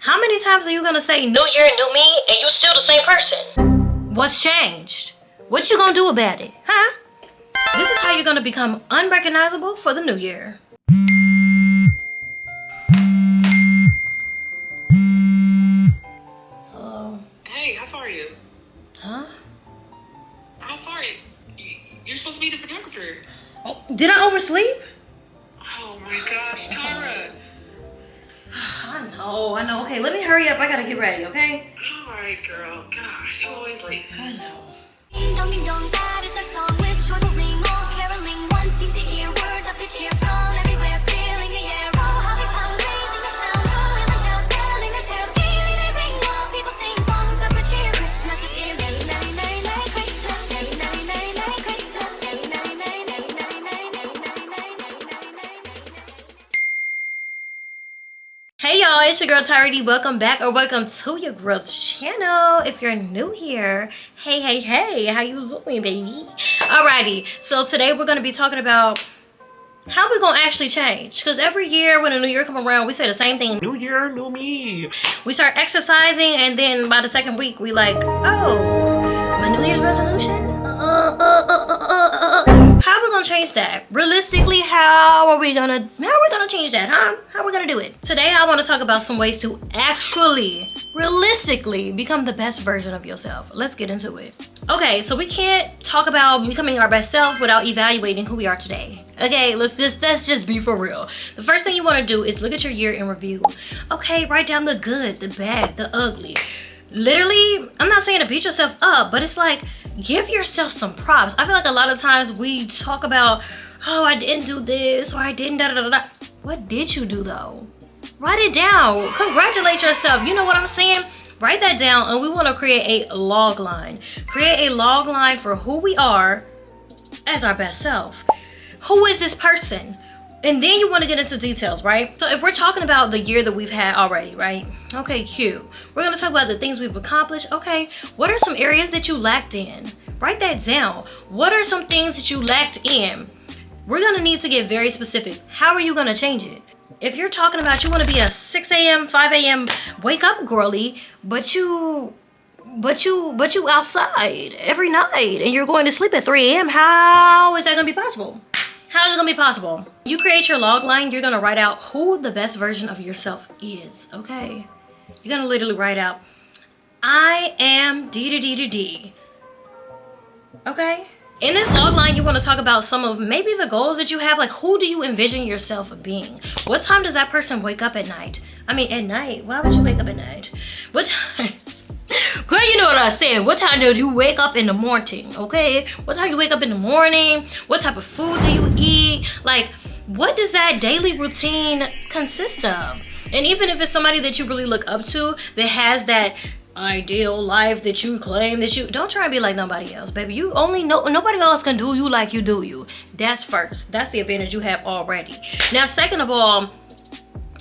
How many times are you gonna say new year, new me, and you still the same person? What's changed? What you gonna do about it, huh? This is how you're gonna become unrecognizable for the new year. Hello? Hey, how far are you? Huh? How far are you? You're supposed to be the photographer. Oh, did I oversleep? Oh my gosh, Tyra. I know. Okay, let me hurry up. I gotta get ready, okay? Alright, girl. Gosh, you always late. I know. Ding dong ding dong, that is the song with joyful ring. All caroling, one seems to hear words of good cheer from everywhere, filling the air. Oh, how they come, raising the sound, going the tale, telling the tale. Gaily they ring, all people sing songs of good cheer. Christmas is here, Merry, Merry, Merry, Merry Christmas. Merry, Merry, Merry, Merry Christmas. Merry, Merry, Merry, Merry, Merry, Merry, Merry, Merry, Merry, Merry, Merry, Merry, Merry. Hey y'all, it's your girl Tyra D. Welcome back or welcome to your girl's channel. If you're new here, hey, how you doing, baby? Alrighty, so today we're gonna be talking about how we gonna actually change. Because every year when a new year come around, we say the same thing. New year, new me. We start exercising and then by the second week, we like, oh, my New Year's resolution? How are we gonna change that? Realistically, how are we gonna change that, huh? How are we gonna do it? Today, I wanna talk about some ways to actually, realistically, become the best version of yourself. Let's get into it. Okay, so we can't talk about becoming our best self without evaluating who we are today. Okay, let's just be for real. The first thing you wanna do is look at your year in review. Okay, write down the good, the bad, the ugly. Literally, I'm not saying to beat yourself up, but it's like, give yourself some props. I feel like a lot of times we talk about, oh, I didn't do this or I didn't da-da-da-da. What did you do though? Write it down. Congratulate yourself. You know what I'm saying? Write that down, and we want to create a log line. Create a log line for who we are as our best self. Who is this person? And then you want to get into details, right? So if we're talking about the year that we've had already, right? Okay, cute. We're going to talk about the things we've accomplished. Okay, what are some areas that you lacked in? Write that down. What are some things that you lacked in? We're going to need to get very specific. How are you going to change it? If you're talking about you want to be a 6 a.m., 5 a.m. wake up girly, but you outside every night and you're going to sleep at 3 a.m., how is that going to be possible? How is it gonna be possible? You create your log line, you're gonna write out who the best version of yourself is, okay? You're gonna literally write out, I am D. Okay? In this log line, you wanna talk about some of maybe the goals that you have, like who do you envision yourself being? What time does that person wake up at night? I mean, at night, why would you wake up at night? What time? Girl, you know what I'm saying. What time do you wake up in the morning, okay? What time you wake up in the morning? What type of food do you eat? Like, what does that daily routine consist of? And even if it's somebody that you really look up to that has that ideal life that you claim that you, don't try and be like nobody else, baby. You only know, nobody else can do you like you do you. That's first. That's the advantage you have already. Now, second of all,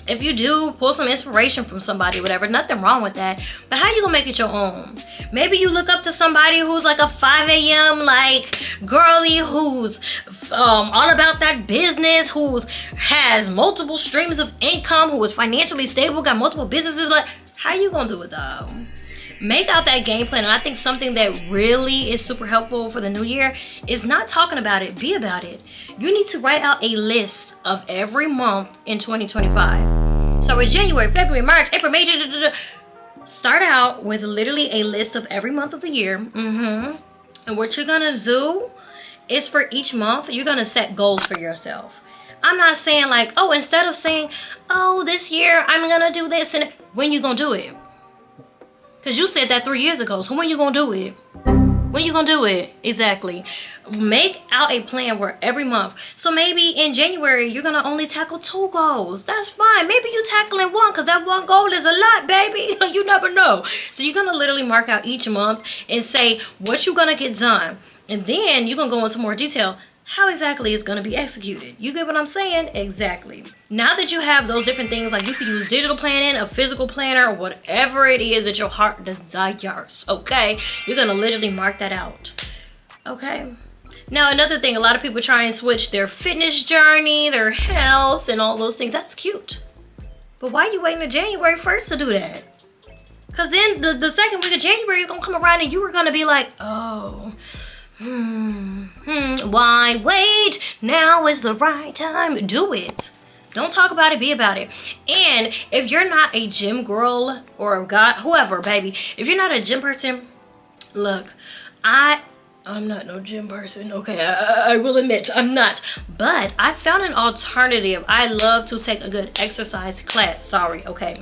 if you do pull some inspiration from somebody, whatever, nothing wrong with that. But how you gonna make it your own? Maybe you look up to somebody who's like a 5 a.m. like girly, who's all about that business, who's has multiple streams of income, who is financially stable, got multiple businesses. Like, how you gonna do it though? Make out that game plan. And I think something that really is super helpful for the new year is not talking about it, be about it. You need to write out a list of every month in 2025. So in January, February, March, April, May, start out with literally a list of every month of the year. And what you're gonna do is for each month, you're gonna set goals for yourself. I'm not saying like, oh, instead of saying, oh, this year I'm gonna do this, and when you gonna do it? Because you said that 3 years ago. So when you gonna do it? When you gonna do it? Exactly. Make out a plan where every month. So maybe in January, you're gonna only tackle 2 goals. That's fine. Maybe you tackling 1 because that 1 goal is a lot, baby. You never know. So you're gonna literally mark out each month and say what you're gonna get done. And then you're gonna go into more detail. How exactly it's going to be executed. You get what I'm saying? Exactly. Now that you have those different things, like you could use digital planning, a physical planner, or whatever it is that your heart desires, okay? You're going to literally mark that out, okay? Now, another thing, a lot of people try and switch their fitness journey, their health, and all those things. That's cute. But why you waiting to January 1st to do that? Because then the second week of January, you're going to come around and you were going to be like, oh, why wait? Now is the right time. Do it. Don't talk about it, be about it. And if you're not a gym girl or a guy, whoever, baby, if you're not a gym person, look, I'm not no gym person, okay? I will admit I'm not. But I found an alternative. I love to take a good exercise class. Sorry, okay?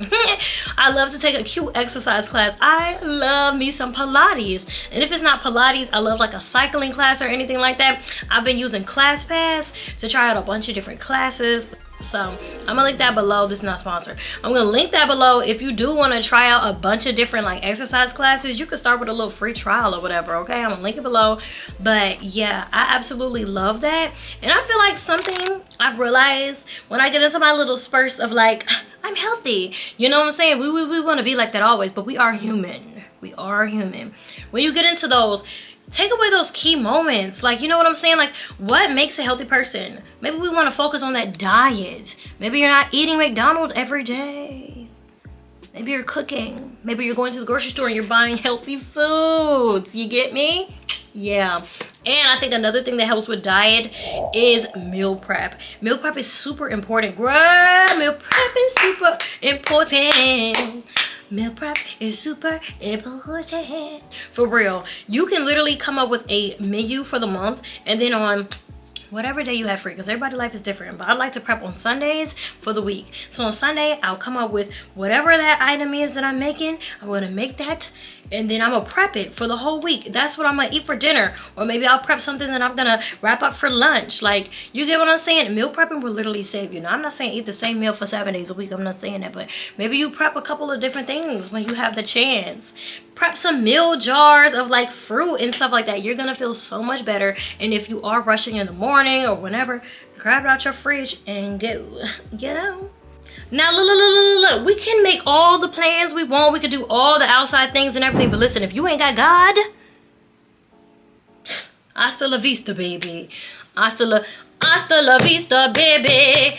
I love to take a cute exercise class. I love me some Pilates. And if it's not Pilates, I love like a cycling class or anything like that. I've been using ClassPass to try out a bunch of different classes. So I'm gonna link that below. This is not sponsored. I'm gonna link that below. If you do want to try out a bunch of different like exercise classes, you can start with a little free trial or whatever, okay? I'm gonna link it below. But yeah, I absolutely love that. And I feel like something I've realized when I get into my little spurts of like, I'm healthy, you know what I'm saying? We want to be like that always, but we are human. We are human. When you get into those, take away those key moments. Like, you know what I'm saying? Like, what makes a healthy person? Maybe we want to focus on that diet. Maybe you're not eating McDonald's every day. Maybe you're cooking. Maybe you're going to the grocery store and you're buying healthy foods. You get me? Yeah. And I think another thing that helps with diet is meal prep. Meal prep is super important. Girl, meal prep is super important. Meal prep is super important. For real. You can literally come up with a menu for the month, and then on whatever day you have free, because everybody's life is different, but I like to prep on Sundays for the week. So on Sunday, I'll come up with whatever that item is that I'm making. I'm going to make that, and then I'm going to prep it for the whole week. That's what I'm going to eat for dinner. Or maybe I'll prep something that I'm going to wrap up for lunch. Like, you get what I'm saying? Meal prepping will literally save you. Now, I'm not saying eat the same meal for 7 days a week. I'm not saying that. But maybe you prep a couple of different things when you have the chance. Prep some meal jars of like fruit and stuff like that. You're going to feel so much better. And if you are rushing in the morning or whenever, grab it out your fridge and go. Get out. Now, look, we can make all the plans we want. We can do all the outside things and everything. But listen, if you ain't got God, hasta la vista, baby. Hasta la vista, baby.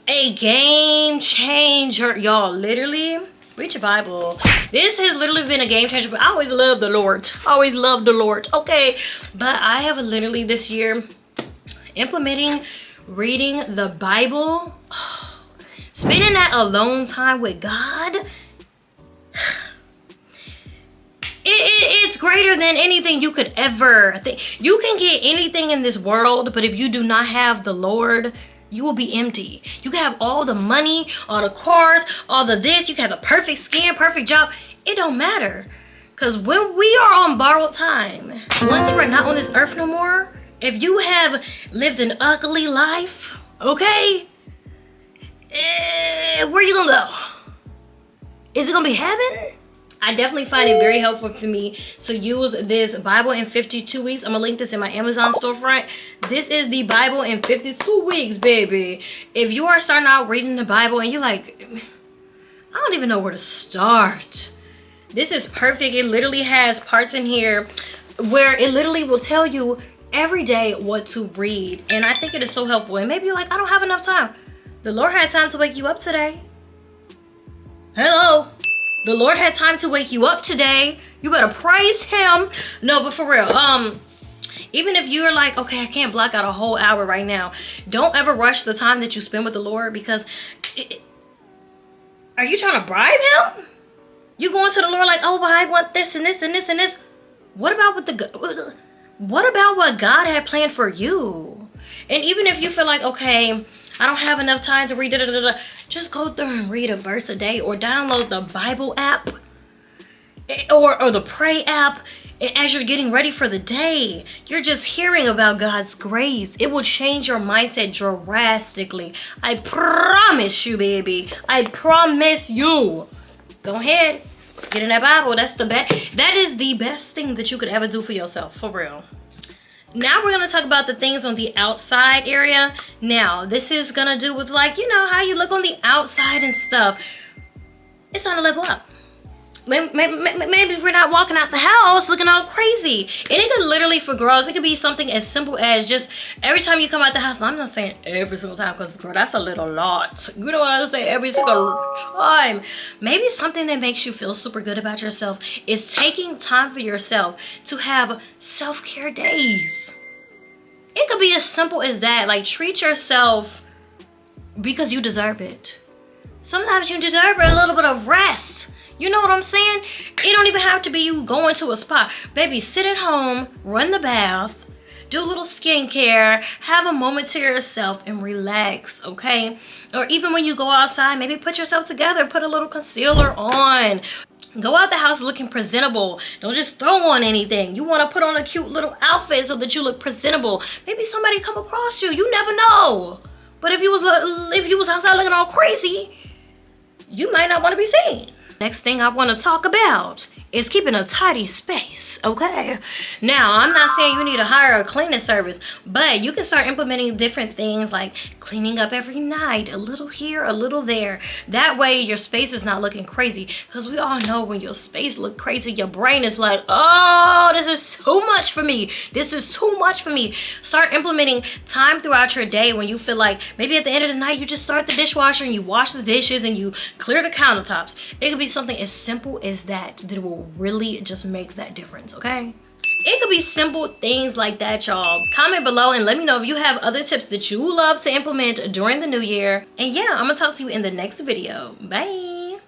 A game changer. Y'all, literally, read your Bible. This has literally been a game changer. But I always love the Lord. Always love the Lord. Okay. But I have literally this year implementing reading the Bible. Spending that alone time with God, it's greater than anything you could ever think. You can get anything in this world, but if you do not have the Lord, you will be empty. You can have all the money, all the cars, all the this. You can have the perfect skin, perfect job. It don't matter. Because when we are on borrowed time, once you are not on this earth no more, if you have lived an ugly life, okay? Where you gonna go? Is it gonna be heaven? I definitely find it very helpful for me to use this Bible in 52 weeks. I'm gonna link this in my Amazon storefront. This is the Bible in 52 weeks, baby. If you are starting out reading the Bible and you're like, I don't even know where to start, this is perfect. It literally has parts in here where it literally will tell you every day what to read. And I think it is so helpful. And maybe you're like, I don't have enough time. The Lord had time to wake you up today. Hello. The Lord had time to wake you up today. You better praise him. No, but for real, even if you're like, okay, I can't block out a whole hour right now, don't ever rush the time that you spend with the Lord, because are you trying to bribe him? You going to the Lord like, oh, well, I want this and this and this and this. What about what God had planned for you? And even if you feel like, okay, I don't have enough time to read, just go through and read a verse a day, or download the Bible app or the Pray app. And as you're getting ready for the day, you're just hearing about God's grace. It will change your mindset drastically. I promise you, baby. I promise you. Go ahead. Get in that Bible. That's the best. That is the best thing that you could ever do for yourself. For real. Now we're going to talk about the things on the outside area. Now, this is going to do with, like, you know, how you look on the outside and stuff. It's time to level up. Maybe we're not walking out the house looking all crazy. And it could literally, for girls, it could be something as simple as just every time you come out the house. I'm not saying every single time, because girl, that's a little lot. You know what I'm saying? Every single time. Maybe something that makes you feel super good about yourself is taking time for yourself to have self-care days. It could be as simple as that. Like, treat yourself because you deserve it. Sometimes you deserve a little bit of rest. You know what I'm saying? It don't even have to be you going to a spa. Baby, sit at home, run the bath, do a little skincare, have a moment to yourself and relax, okay? Or even when you go outside, maybe put yourself together, put a little concealer on. Go out the house looking presentable. Don't just throw on anything. You want to put on a cute little outfit so that you look presentable. Maybe somebody come across you. You never know. But if you was outside looking all crazy, you might not want to be seen. Next thing I want to talk about is keeping a tidy space, okay? Now, I'm not saying you need to hire a cleaning service, but you can start implementing different things like cleaning up every night, a little here, a little there. That way your space is not looking crazy, because we all know when your space look crazy, your brain is like, oh, this is too much for me. This is too much for me. Start implementing time throughout your day when you feel like maybe at the end of the night you just start the dishwasher and you wash the dishes and you clear the countertops. It could be something as simple as that will really just make that difference, okay? It could be simple things like that, y'all. Comment below and let me know if you have other tips that you love to implement during the new year. And yeah, I'm gonna talk to you in the next video. Bye.